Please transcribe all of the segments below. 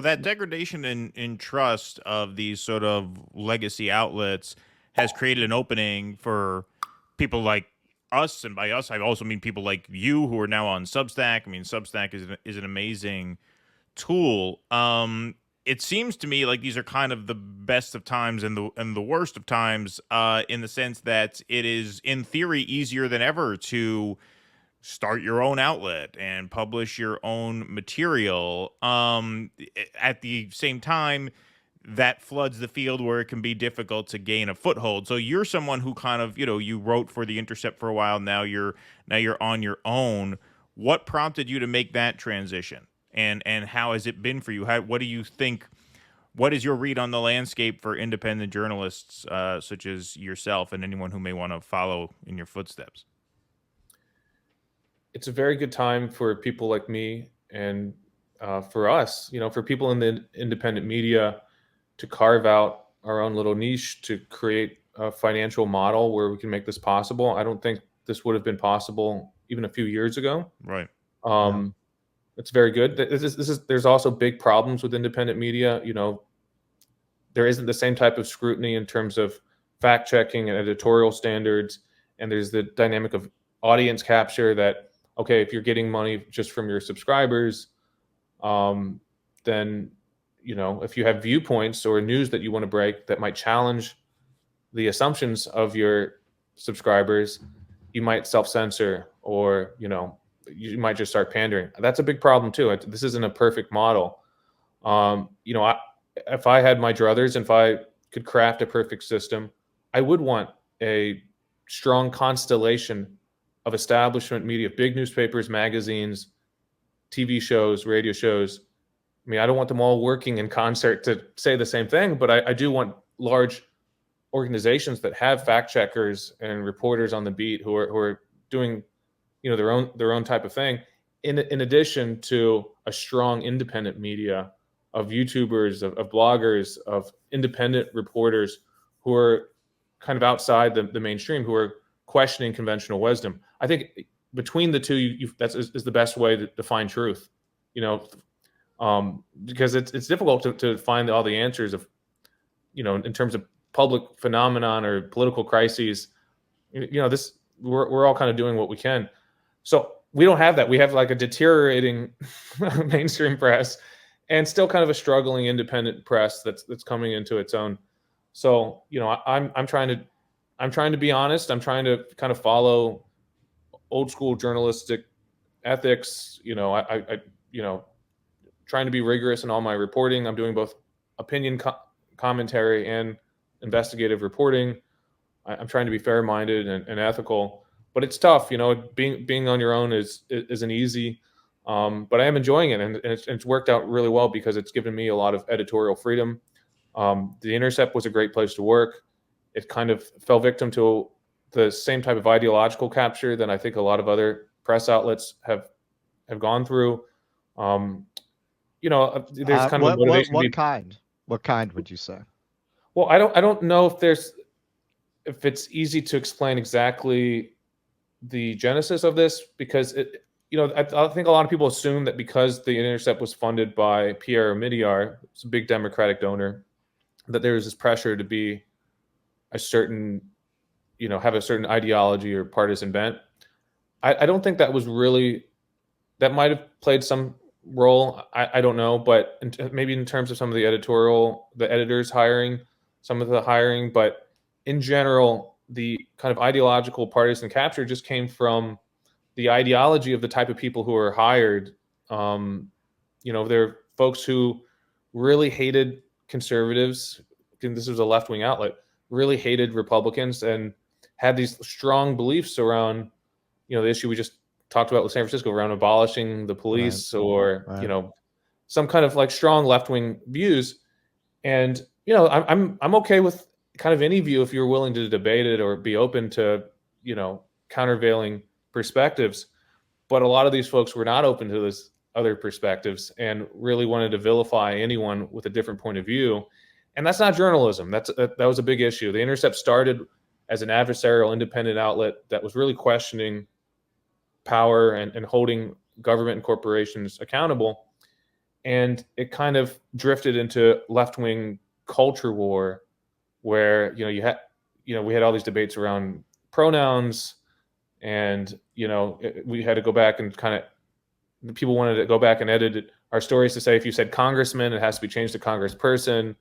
That degradation in trust of these sort of legacy outlets has created an opening for people like us, and by us I also mean people like you who are now on Substack. I mean, Substack is an amazing tool. It seems to me like these are kind of the best of times and the worst of times, in the sense that it is in theory easier than ever to start your own outlet and publish your own material. At the same time, that floods the field where it can be difficult to gain a foothold. So you're someone who kind of, you wrote for the Intercept for a while. Now you're on your own. What prompted you to make that transition? And how has it been for you? What do you think? What is your read on the landscape for independent journalists, such as yourself and anyone who may want to follow in your footsteps? It's a very good time for people like me and for us, for people in the independent media to carve out our own little niche, to create a financial model where we can make this possible. I don't think this would have been possible even a few years ago. Right. Um, it's very good. There's also big problems with independent media. There isn't the same type of scrutiny in terms of fact checking and editorial standards. And there's the dynamic of audience capture that, okay, if you're getting money just from your subscribers, then, if you have viewpoints or news that you want to break that might challenge the assumptions of your subscribers, you might self-censor, or, you might just start pandering. That's a big problem too. This isn't a perfect model. If I had my druthers, and if I could craft a perfect system, I would want a strong constellation of establishment media, big newspapers, magazines, TV shows, radio shows. I mean, I don't want them all working in concert to say the same thing, but I do want large organizations that have fact checkers and reporters on the beat who are doing, their own type of thing. In addition to a strong independent media of YouTubers, of bloggers, of independent reporters who are kind of outside the mainstream, who are questioning conventional wisdom. I think between the two, that's is the best way to find truth. Because it's difficult to find all the answers of, in terms of public phenomenon or political crises. This we're all kind of doing what we can. So we don't have that. We have like a deteriorating mainstream press, and still kind of a struggling independent press that's coming into its own. So I'm trying to be honest. I'm trying to kind of follow old school journalistic ethics. Trying to be rigorous in all my reporting. I'm doing both opinion commentary and investigative reporting. I'm trying to be fair-minded and ethical, but it's tough. Being on your own isn't easy, but I am enjoying it, and it's worked out really well because it's given me a lot of editorial freedom. The Intercept was a great place to work. It kind of fell victim to the same type of ideological capture that I think a lot of other press outlets have gone through. There's kind of a motivation. What kind would you say? Well, I don't know if it's easy to explain exactly the genesis of this, because I think a lot of people assume that because the Intercept was funded by Pierre Omidyar, it's a big Democratic donor, that there was this pressure to be a certain, have a certain ideology or partisan bent. I don't think that was really, that might have played some role. I don't know, but maybe in terms of some of the editors hiring, some of the hiring, but in general, the kind of ideological partisan capture just came from the ideology of the type of people who are hired. They're folks who really hated conservatives. This was a left-wing outlet, really hated Republicans, and had these strong beliefs around, the issue we just talked about with San Francisco around abolishing the police, right, or some kind of like strong left-wing views. And I'm okay with kind of any view if you're willing to debate it or be open to countervailing perspectives. But a lot of these folks were not open to those other perspectives and really wanted to vilify anyone with a different point of view. And that's not journalism. That was a big issue. The Intercept started as an adversarial independent outlet that was really questioning power and holding government and corporations accountable. and it kind of drifted into left-wing culture war, where we had all these debates around pronouns, and we had to go back and kind of people wanted to go back and edit our stories to say if you said congressman, it has to be changed to congressperson.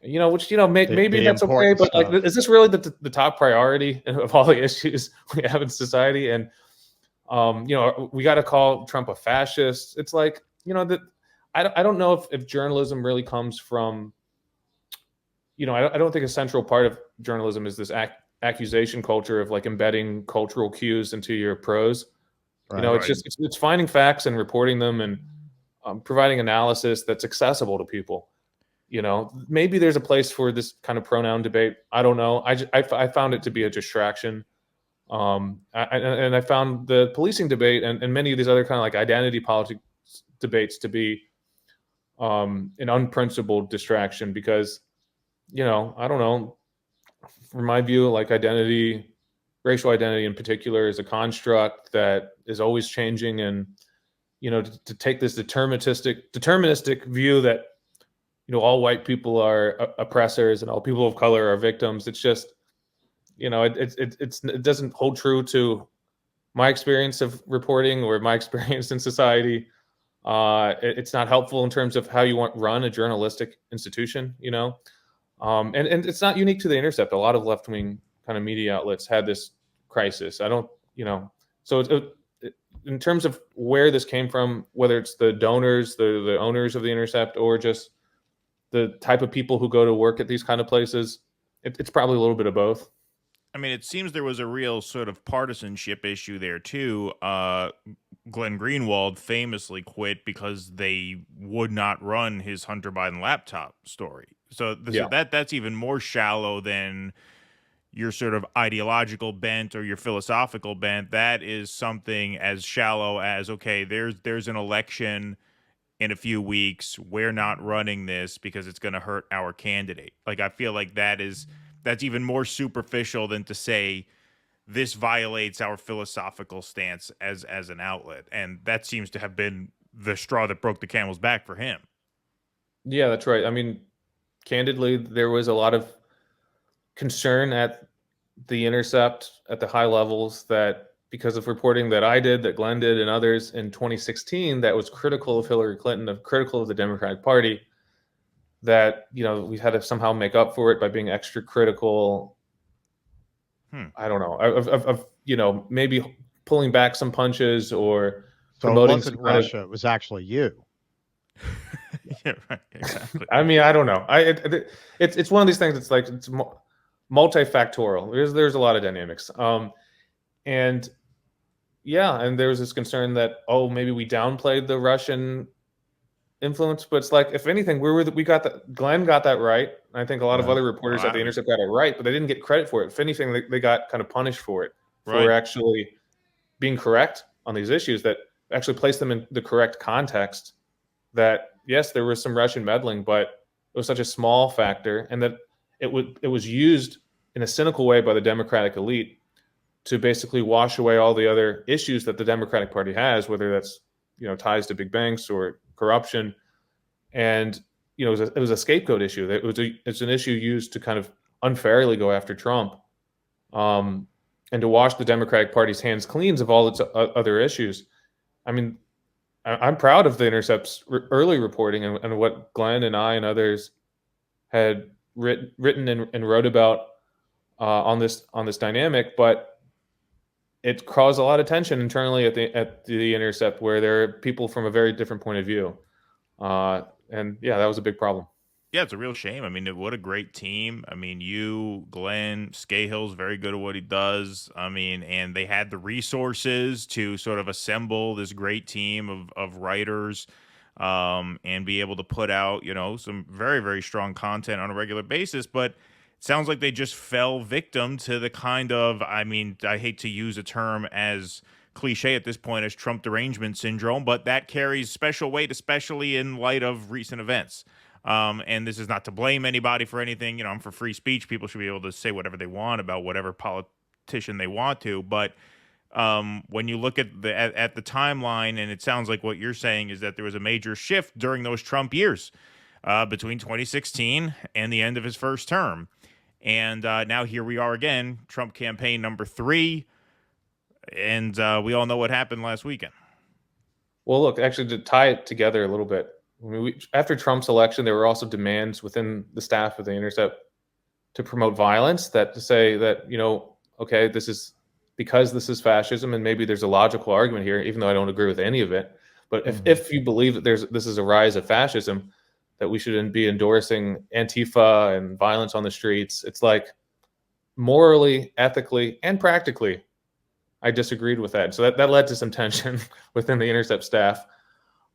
Which maybe The that's okay, important but like, stuff. is this really the top priority of all the issues we have in society? And we got to call Trump a fascist. It's like, that I don't know if journalism really comes from, I don't think a central part of journalism is this accusation culture of like embedding cultural cues into your prose. It's just it's finding facts and reporting them, and providing analysis that's accessible to people. Maybe there's a place for this kind of pronoun debate. I don't know. I found it to be a distraction. I found the policing debate and many of these other kind of like identity politics debates to be an unprincipled distraction, because I don't know, from my view, like racial identity in particular, is a construct that is always changing, and to take this deterministic view that all white people are oppressors and all people of color are victims. It's just it doesn't hold true to my experience of reporting or my experience in society. It's not helpful in terms of how you run a journalistic institution. And it's not unique to the Intercept. A lot of left-wing kind of media outlets had this crisis. I don't, so in terms of where this came from, whether it's the donors, the owners of the Intercept, or just the type of people who go to work at these kind of places, it's probably a little bit of both. I mean, it seems there was a real sort of partisanship issue there too. Glenn Greenwald famously quit because they would not run his Hunter Biden laptop story. So that's even more shallow than your sort of ideological bent or your philosophical bent. That is something as shallow as, okay, there's an election in a few weeks. We're not running this because it's going to hurt our candidate. Like, I feel like that's even more superficial than to say this violates our philosophical stance as an outlet. And that seems to have been the straw that broke the camel's back for him. Yeah, that's right. I mean, candidly, there was a lot of concern at the Intercept at the high levels that because of reporting that I did, that Glenn did, and others in 2016, that was critical of Hillary Clinton, critical of the Democratic Party, that we had to somehow make up for it by being extra critical. I don't know, of maybe pulling back some punches or So promoting it wasn't Russia; it was actually you. Yeah, right. Exactly. I mean, I don't know. It's one of these things. It's like it's multifactorial. There's a lot of dynamics. And there was this concern that maybe we downplayed the Russian influence, but it's like, if anything, Glenn got that right. I think a lot of other reporters at the Intercept got it right, but they didn't get credit for it. If anything, they got kind of punished for it, for actually being correct on these issues that actually placed them in the correct context. That yes, there was some Russian meddling, but it was such a small factor, and that it was used in a cynical way by the Democratic elite to basically wash away all the other issues that the Democratic Party has, whether that's ties to big banks or corruption. And it was a scapegoat issue. It's an issue used to kind of unfairly go after Trump, and to wash the Democratic Party's hands clean of all its other issues. I mean, I'm proud of the Intercept's early reporting and what Glenn and I and others had written and wrote about on this dynamic, but it caused a lot of tension internally at the Intercept, where there are people from a very different point of view, and that was a big problem. Yeah, it's a real shame. I mean, what a great team. I mean, Glenn, Scahill's very good at what he does. I mean, and they had the resources to sort of assemble this great team of writers, and be able to put out, some very, very strong content on a regular basis. But it sounds like they just fell victim to the kind of, I mean, I hate to use a term as cliche at this point as Trump derangement syndrome, but that carries special weight, especially in light of recent events. And this is not to blame anybody for anything. I'm for free speech. People should be able to say whatever they want about whatever politician they want to. But when you look at the timeline, and it sounds like what you're saying is that there was a major shift during those Trump years, between 2016 and the end of his first term. And now here we are again, Trump campaign number 3. And we all know what happened last weekend. Well, look, actually, to tie it together a little bit, I mean, after Trump's election, there were also demands within the staff of the Intercept to promote violence, that to say that, you know, okay, this is because this is fascism, and maybe there's a logical argument here, even though I don't agree with any of it. But if you believe that this is a rise of fascism, that we should be endorsing Antifa and violence on the streets, it's like morally, ethically, and practically, I disagreed with that. So that led to some tension within the Intercept staff.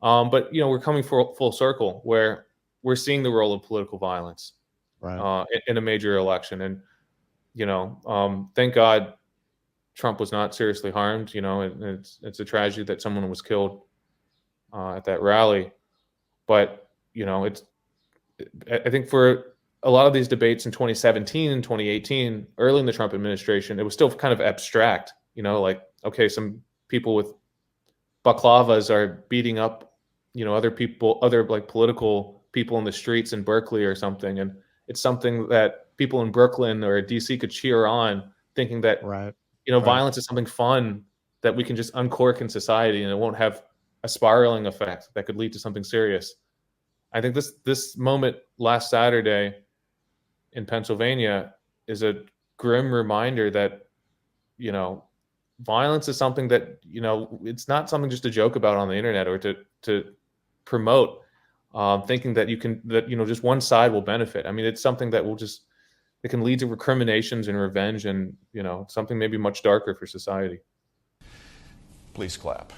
But, you know, we're coming full circle where we're seeing the role of political violence in a major election. And, you know, thank God Trump was not seriously harmed. You know, it's a tragedy that someone was killed at that rally. But, you know, I think for a lot of these debates in 2017 and 2018, early in the Trump administration, it was still kind of abstract. You know, like, okay, some people with baklavas are beating up, you know, other people, other like political people in the streets in Berkeley or something. And it's something that people in Brooklyn or DC could cheer on, thinking that, you know, violence is something fun that we can just uncork in society, and it won't have a spiraling effect that could lead to something serious. I think this moment last Saturday in Pennsylvania is a grim reminder that, you know, violence is something that, you know, it's not something just to joke about on the internet or to promote, thinking that you know, just one side will benefit. I mean, it's something that it can lead to recriminations and revenge, and, you know, something maybe much darker for society. Please clap.